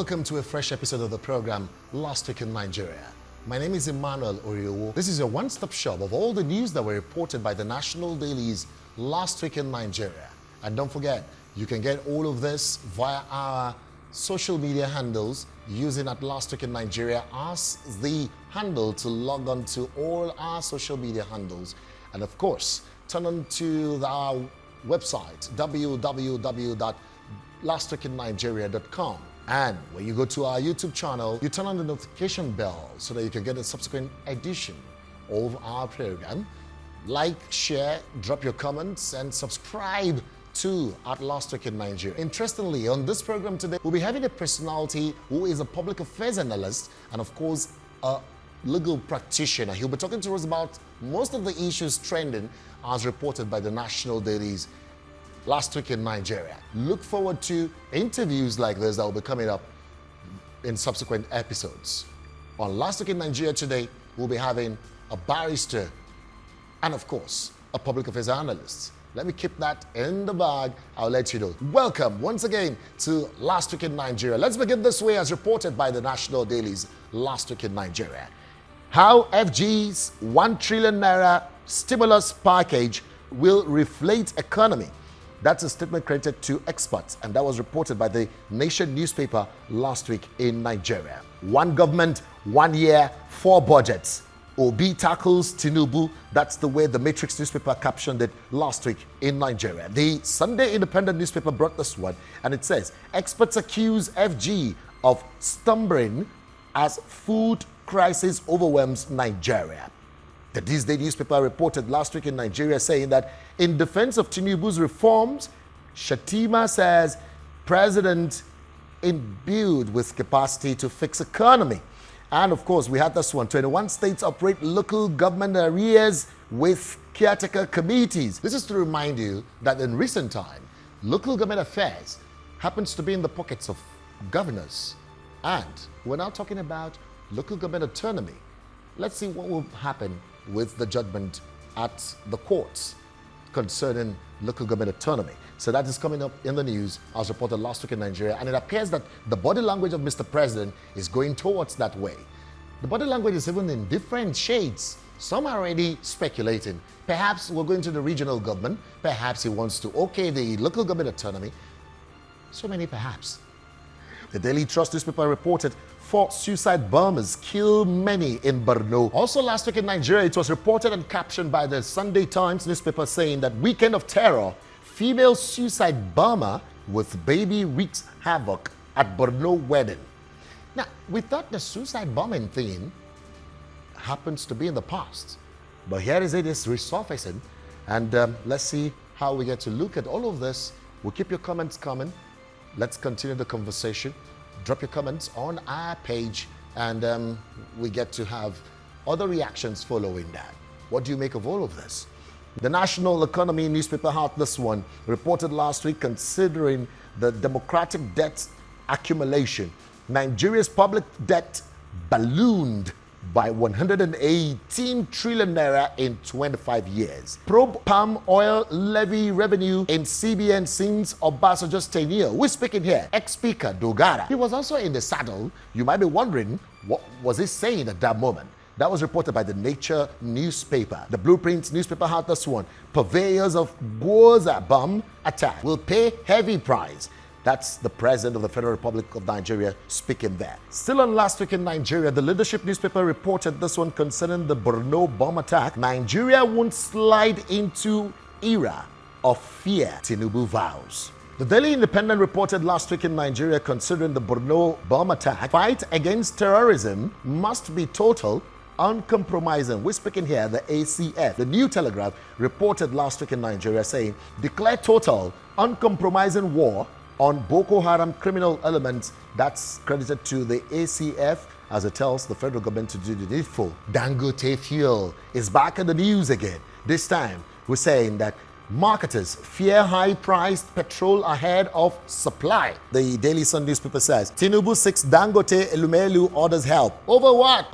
Welcome to a fresh episode of the program Last Week in Nigeria. My name is Emmanuel Oriowo. This is your one-stop shop of all the news that were reported by the national dailies last week in Nigeria. And don't forget, you can get all of this via our social media handles using at Last Week in Nigeria as the handle to log on to all our social media handles. And of course, turn on to our website, www.lastweekinnigeria.com. And when you go to our YouTube channel, you turn on the notification bell so that you can get a subsequent edition of our program. Like, share, drop your comments, and subscribe to At Last Week in Nigeria. Interestingly, on this program today, we'll be having a personality who is a public affairs analyst and, of course, a legal practitioner. He'll be talking to us about most of the issues trending as reported by the national dailies last week in Nigeria. Look forward to interviews like this that will be coming up in subsequent episodes. On Last Week in Nigeria today, we'll be having a barrister and, of course, a public affairs analyst. Let me keep that in the bag. I'll let you know. Welcome once again to Last Week in Nigeria. Let's begin this way as reported by the national dailies last week in Nigeria. How FG's 1 trillion naira stimulus package will reflate economy. That's a statement credited to experts, and that was reported by the Nation newspaper last week in Nigeria. One government, 1 year, 4 budgets. Obi tackles TINUBU. That's the way the Matrix newspaper captioned it last week in Nigeria. The Sunday Independent newspaper brought this one, and it says, experts accuse FG of stumbling as food crisis overwhelms Nigeria. The This Day newspaper reported last week in Nigeria saying that in defense of Tinubu's reforms, Shatima says president imbued with capacity to fix economy. And of course, we had this one, 21 states operate local government areas with caretaker committees. This is to remind you that in recent time, local government affairs happens to be in the pockets of governors. And we're now talking about local government autonomy. Let's see what will happen with the judgment at the courts concerning local government autonomy. So that is coming up in the news as reported last week in Nigeria, and it appears that the body language of Mr. President is going towards that way. The body language is even in different shades. Some are already speculating. Perhaps we're going to the regional government. Perhaps he wants to okay the local government autonomy. So many perhaps. The Daily Trust newspaper reported 4 suicide bombers kill many in BORNO. Also last week in Nigeria, it was reported and captioned by the Sunday Times newspaper saying that weekend of terror, female suicide bomber with baby wreaks havoc at BORNO wedding. Now, we thought the suicide bombing thing happens to be in the past, but here is it is resurfacing, and let's see how we get to look at all of this. We'll keep your comments coming. Let's continue the conversation. Drop your comments on our page, and we get to have other reactions following that. What do you make of all of this? The National Economy newspaper had this one, reported last week considering the democratic debt accumulation. Nigeria's public debt ballooned by 118 trillion naira in 25 years. Probe palm oil levy revenue in CBN since Obasanjo's tenure. We're speaking here, ex-speaker Dogara. He was also in the saddle. You might be wondering, what was he saying at that moment? That was reported by the Nature newspaper. The Blueprints newspaper had this one. Purveyors of Gwoza bomb attack will pay heavy price. That's the president of the Federal Republic of Nigeria speaking there. Still on Last Week in Nigeria, the Leadership newspaper reported this one concerning the BORNO bomb attack. Nigeria won't slide into era of fear, TINUBU vows. The Daily Independent reported last week in Nigeria considering the BORNO bomb attack. Fight against terrorism must be total, uncompromising. We're speaking here, the ACF. The New Telegraph reported last week in Nigeria saying, declare total, uncompromising war on Boko Haram criminal elements. That's credited to the ACF as it tells the federal government to do the needful. Dangote fuel is back in the news again. This time, we're saying that marketers fear high-priced petrol ahead of supply. The Daily Sun newspaper says, Tinubu 6 Dangote Elumelu orders help. Over what?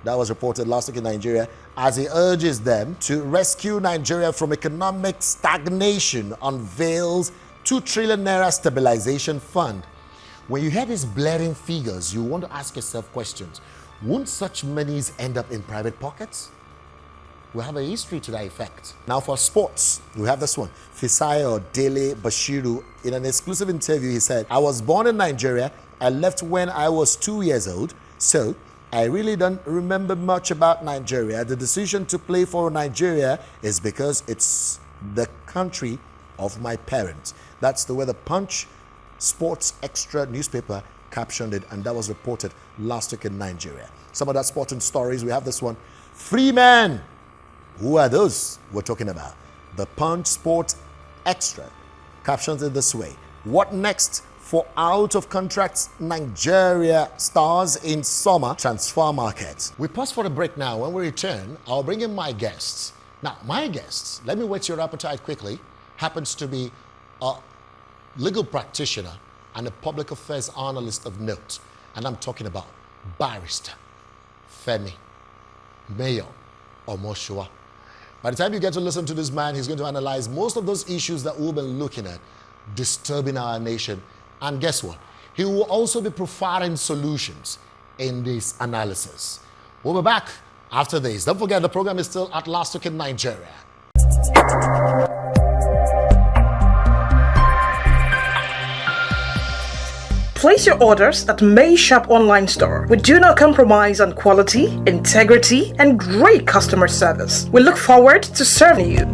That was reported last week in Nigeria as he urges them to rescue Nigeria from economic stagnation, unveils 2 trillion naira stabilization fund. When you hear these blaring figures, you want to ask yourself questions. Won't such monies end up in private pockets? We have a history to that effect. Now for sports, we have this one. Fisayo Dele Bashiru, in an exclusive interview, he said, I was born in Nigeria. I left when I was 2 years old. So I really don't remember much about Nigeria. The decision to play for Nigeria is because it's the country of my parents. That's the way the Punch Sports Extra newspaper captioned it, and that was reported last week in Nigeria. Some of that sporting stories, we have this one. Free men. Who are those we're talking about? The Punch Sports Extra captions it this way. What next for out of contracts Nigeria stars in summer transfer market? We pause for a break now. When we return, I'll bring in my guests. Now, my guests, let me whet your appetite quickly, happens to be a legal practitioner and a public affairs analyst of note. And I'm talking about Barrister Femi Mayor Omoshua. By the time you get to listen to this man, he's going to analyze most of those issues that we've been looking at, disturbing our nation. And guess what? He will also be providing solutions in this analysis. We'll be back after this. Don't forget, the program is still at Last Week in Nigeria. Place your orders at May Shop Online Store. We do not compromise on quality, integrity, and great customer service. We look forward to serving you.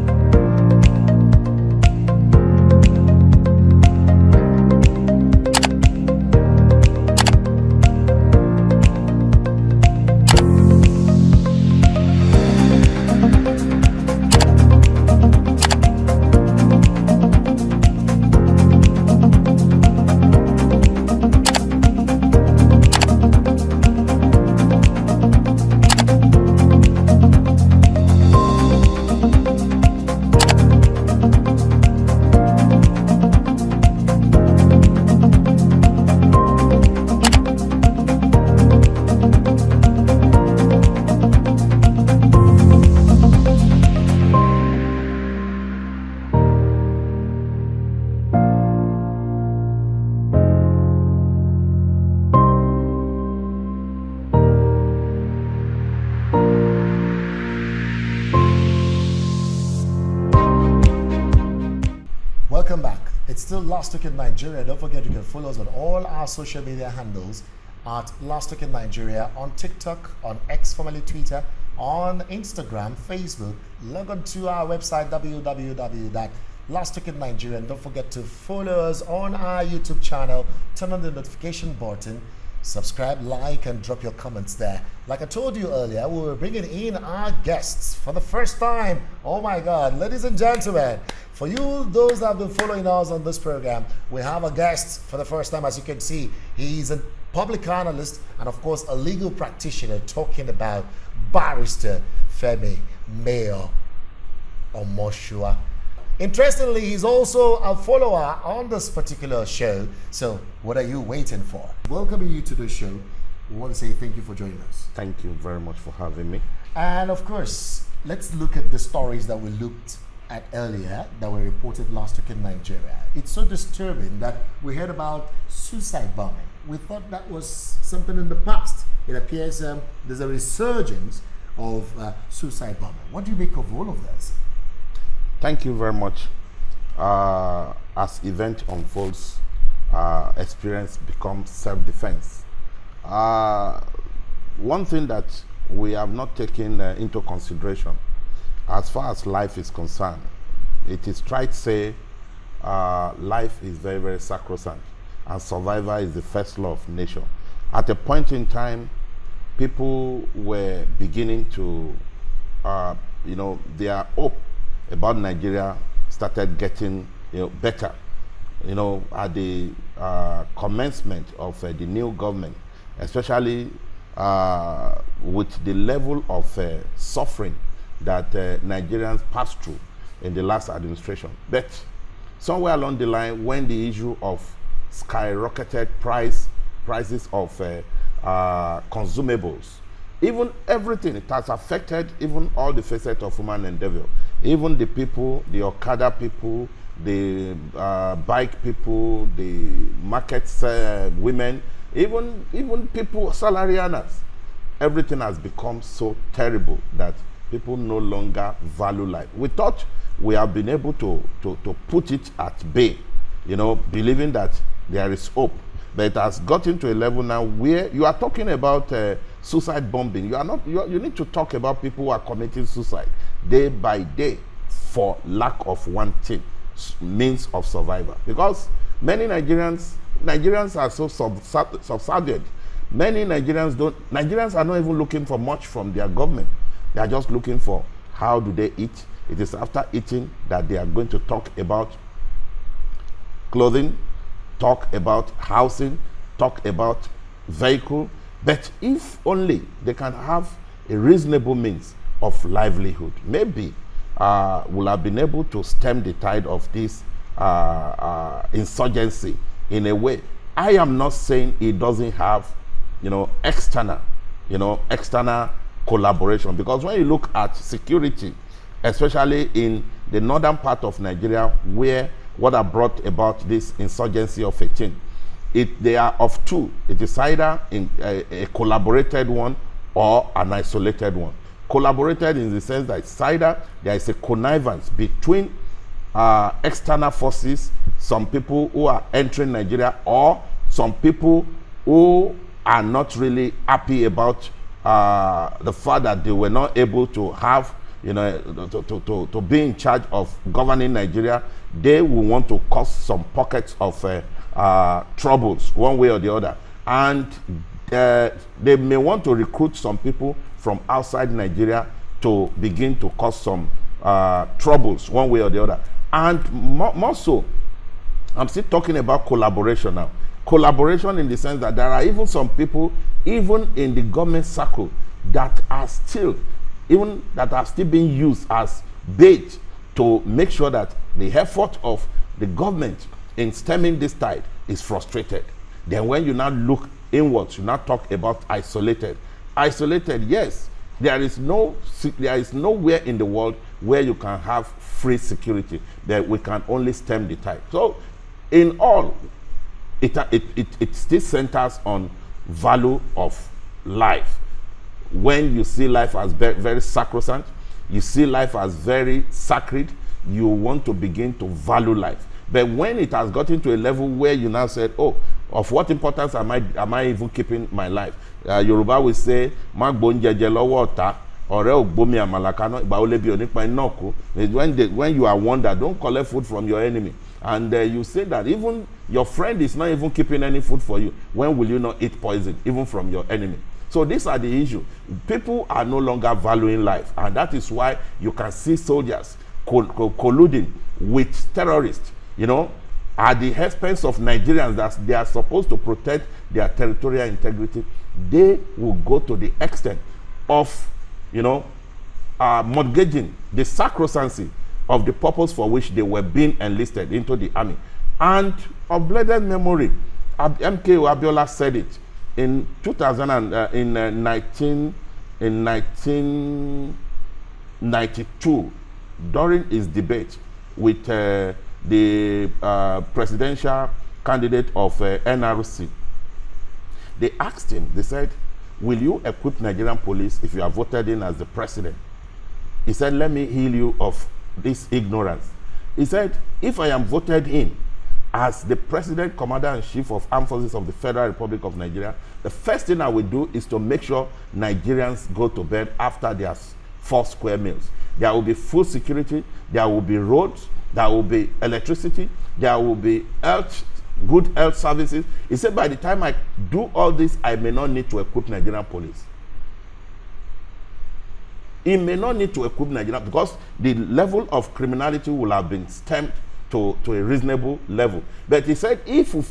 Welcome back. It's still Last Week in Nigeria. Don't forget you can follow us on all our social media handles at Last Week in Nigeria on TikTok, on X, formerly Twitter, on Instagram, Facebook. Log on to our website www.lastweekinnigeria, and don't forget to follow us on our YouTube channel. Turn on the notification button, subscribe, like, and drop your comments there. Like I told you earlier, we were bringing in our guests for the first time. Oh my God, ladies and gentlemen, for you, those that have been following us on this program, we have a guest for the first time. As you can see, he's a public analyst and of course a legal practitioner, talking about Barrister Femi Mayor Omoshua. Interestingly, he's also a follower on this particular show. So what are you waiting for? Welcoming you to the show. We want to say thank you for joining us. Thank you very much for having me. And of course, let's look at the stories that we looked at earlier that were reported last week in Nigeria. It's so disturbing that we heard about suicide bombing. We thought that was something in the past. It appears there's a resurgence of suicide bombing. What do you make of all of this? Thank you very much. As event unfolds, experience becomes self-defense. One thing that we have not taken into consideration, as far as life is concerned, it is tried to say life is very, very sacrosanct, and survival is the first law of nature. At a point in time, people were beginning to, their hope about Nigeria started getting better. At the commencement of the new government, especially with the level of suffering that Nigerians passed through in the last administration. But somewhere along the line, when the issue of skyrocketed prices of consumables, even everything, it has affected even all the facets of human endeavor. Even the people, the Okada people, the bike people, the market women, even people, salary earners, everything has become so terrible that people no longer value life. We thought we have been able to put it at bay, you know, believing that there is hope. But it has gotten to a level now where you are talking about suicide bombing. You need to talk about people who are committing suicide day by day for lack of one thing, means of survival. Because many Nigerians are so subservient. Many Nigerians are not even looking for much from their government. They are just looking for how do they eat. It is after eating that they are going to talk about clothing, talk about housing, talk about vehicle. But if only they can have a reasonable means of livelihood, maybe we'll have been able to stem the tide of this insurgency in a way. I am not saying it doesn't have, external collaboration, because when you look at security, especially in the northern part of Nigeria, where what have brought about this insurgency of 18, they are of two. It is either in a collaborated one or an isolated one. Collaborated in the sense that it's either there is a connivance between external forces, some people who are entering Nigeria, or some people who are not really happy about the fact that they were not able to have, to be in charge of governing Nigeria. They will want to cause some pockets of troubles one way or the other, and they may want to recruit some people from outside Nigeria to begin to cause some troubles one way or the other. And more so, I'm still talking about collaboration now. Collaboration in the sense that there are even some people, even in the government circle, that are still being used as bait to make sure that the effort of the government in stemming this tide is frustrated. Then when you now look inwards, you now talk about isolated. Isolated, yes, there is nowhere in the world where you can have free security, that we can only stem the tide. So in all, it still centers on value of life. When you see life as very, very sacrosanct, you see life as very sacred, you want to begin to value life. But when it has gotten to a level where you now said, oh, of what importance am I even keeping my life? Yoruba will say, when you are one that don't collect food from your enemy, and you say that even your friend is not even keeping any food for you, when will you not eat poison, even from your enemy? So these are the issues. People are no longer valuing life, and that is why you can see soldiers colluding with terrorists, at the expense of Nigerians that they are supposed to protect their territorial integrity. They will go to the extent of, mortgaging the sacrosancy of the purpose for which they were being enlisted into the army. And of blessed memory, MKO Abiola said it in 1992 during his debate with the presidential candidate of NRC. They asked him, they said, will you equip Nigerian police if you are voted in as the president? He said, let me heal you of this ignorance. He said, if I am voted in as the president, commander-in-chief of Armed Forces of the Federal Republic of Nigeria, the first thing I will do is to make sure Nigerians go to bed after their 4 square meals. There will be full security, there will be roads, there will be electricity, there will be good health services. He said, by the time I do all this, I may not need to equip Nigerian police. He may not need to equip Nigeria because the level of criminality will have been stemmed to a reasonable level. But he said if he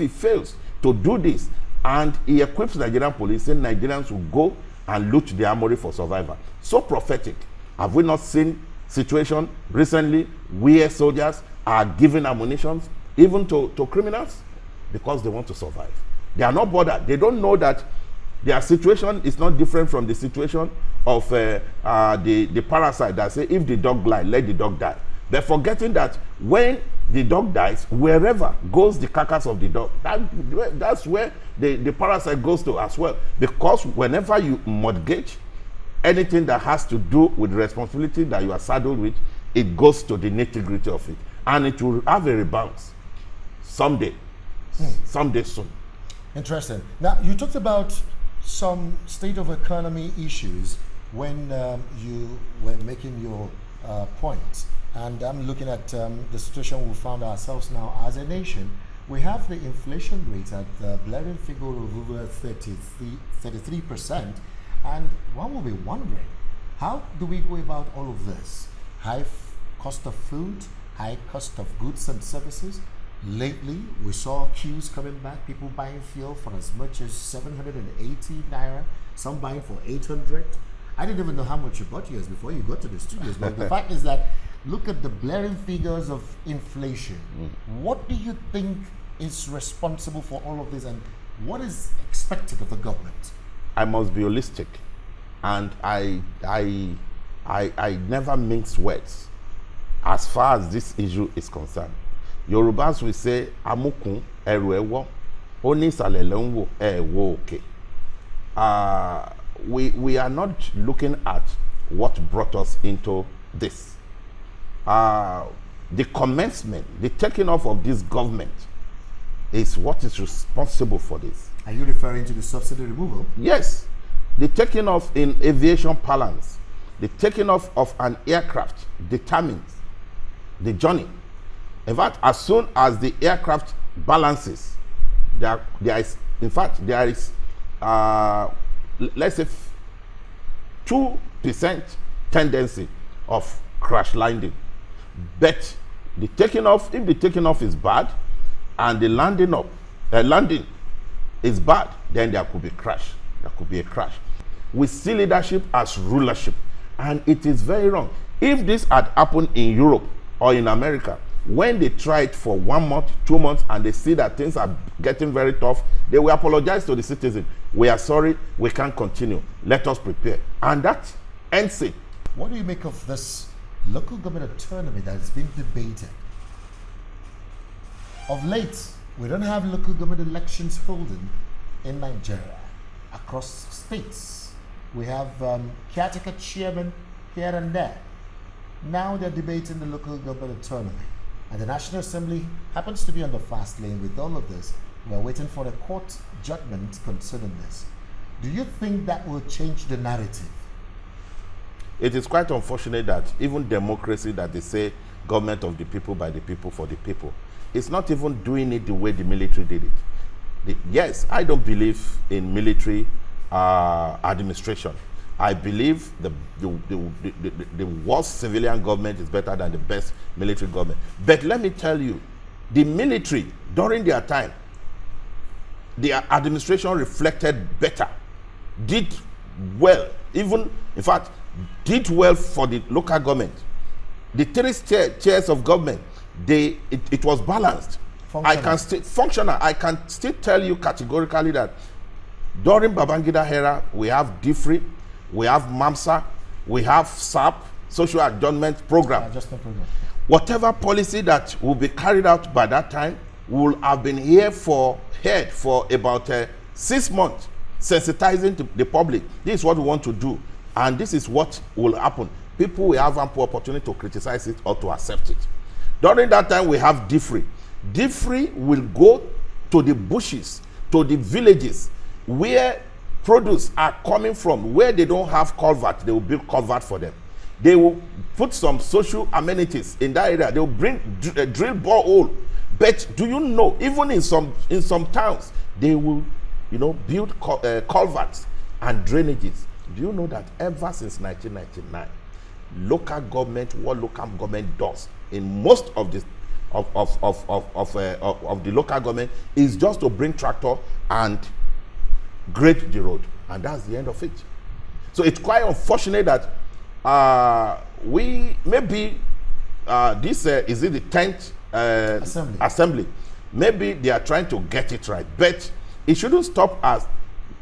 fails to do this and he equips Nigerian police, then Nigerians will go and loot the armory for survival. So prophetic. Have we not seen situation recently where soldiers are giving ammunition even to criminals because they want to survive? They are not bothered. They don't know that their situation is not different from the situation of the parasite that say if the dog lie, let the dog die. They're forgetting that when the dog dies, wherever goes the carcass of the dog, that's where the parasite goes to as well. Because whenever you mortgage anything that has to do with the responsibility that you are saddled with, it goes to the nitty-gritty of it. And it will have a rebound someday, someday soon. Interesting. Now, you talked about some state of economy issues when you were making your point. And I'm looking at the situation we found ourselves now as a nation. We have the inflation rate at the blaring figure of over 33%. And one will be wondering, how do we go about all of this? High cost of food, high cost of goods and services. Lately, we saw queues coming back, people buying fuel for as much as 780 naira, some buying for 800. I didn't even know how much you bought yours before you got to the studios. But the fact is that, look at the blaring figures of inflation. What do you think is responsible for all of this, and what is expected of the government? I must be holistic, and I never mince words as far as this issue is concerned. Yorubas will say, Amukun eru ewo, oni salelonwo ewo oke. We are not looking at what brought us into this. The commencement, the taking off of this government is what is responsible for this. Are you referring to the subsidy removal? Yes. The taking off in aviation parlance, the taking off of an aircraft determines the journey. In fact, as soon as the aircraft balances, there is let's say 2% tendency of crash landing. But the taking off, if the taking off is bad and the landing is bad, then there could be crash. There could be a crash. We see leadership as rulership, and it is very wrong. If this had happened in Europe or in America, when they tried for 1 month, 2 months, and they see that things are getting very tough, they will apologize to the citizen. We are sorry, we can't continue. Let us prepare. And that ends it. What do you make of this local government autonomy that has been debated? Of late, we don't have local government elections holding in Nigeria across states. We have caretaker chairmen here and there. Now they're debating the local government autonomy. And the National Assembly happens to be on the fast lane with all of this. We're waiting for a court judgment concerning this. Do you think that will change the narrative? It is quite unfortunate that even democracy, that they say government of the people, by the people, for the people, it's not even doing it the way the military did it. Yes, I don't believe in military administration. I believe the worst civilian government is better than the best military government. But let me tell you, the military, during their time, their administration reflected better, did well, even, in fact, did well for the local government. The three tiers of government, it was balanced. Functional. I can still tell you categorically that during Babangida era, we have DIFRI, we have MAMSA, we have SAP, Social Adjustment Program. Whatever policy that will be carried out by that time will have been here for about 6 months, sensitizing to the public. This is what we want to do, and this is what will happen. People will have ample opportunity to criticize it or to accept it. During that time, we have DIFRI. DIFRI will go to the bushes, to the villages where produce are coming from, where they don't have culvert. They will build culvert for them. They will put some social amenities in that area. They will bring drill borehole. But do you know, even in some towns, they will, build culverts and drainages. Do you know that ever since 1999, what local government does in most of the local government is just to bring tractor and grade the road, and that's the end of it. So it's quite unfortunate that this is it the 10th assembly. Maybe they are trying to get it right, but it shouldn't stop us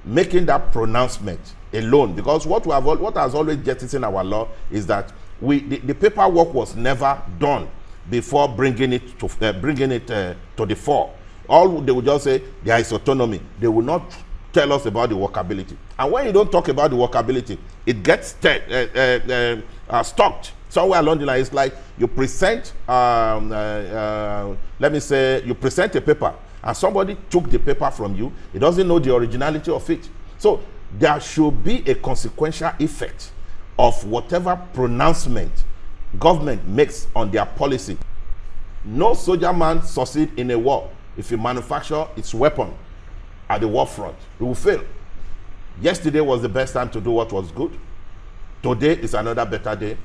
making that pronouncement alone, because what has always jettisoned our law is that the paperwork was never done before bringing it to the fore. All they will just say there is autonomy. They will not tell us about the workability. And when you don't talk about the workability, it gets stocked somewhere along the line. It's like you present, let me say, you present a paper and somebody took the paper from you. He doesn't know the originality of it. So there should be a consequential effect of whatever pronouncement government makes on their policy. No soldier man succeed in a war if he manufacture its weapon at the war front. He will fail. Yesterday was the best time to do what was good. Today is another better day.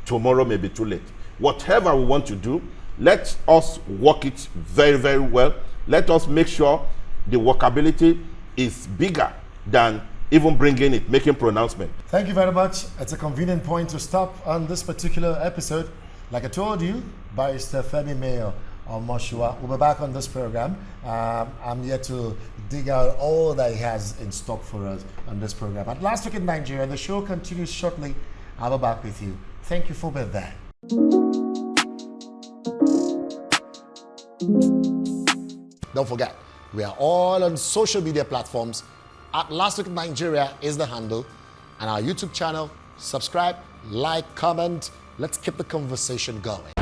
Tomorrow may be too late. Whatever we want to do, let us work it very, very well. Let us make sure the workability is bigger than even bringing it, making pronouncement. Thank you very much. It's a convenient point to stop on this particular episode. Like I told you, Barrister Femi Mayo Moshua will be back on this program. I'm here to dig out all that he has in stock for us on this program. At Last Week in Nigeria, the show continues shortly. I'll be back with you. Thank you for being there. Don't forget, we are all on social media platforms. At Last Week in Nigeria is the handle, and our YouTube channel. Subscribe, like, comment. Let's keep the conversation going.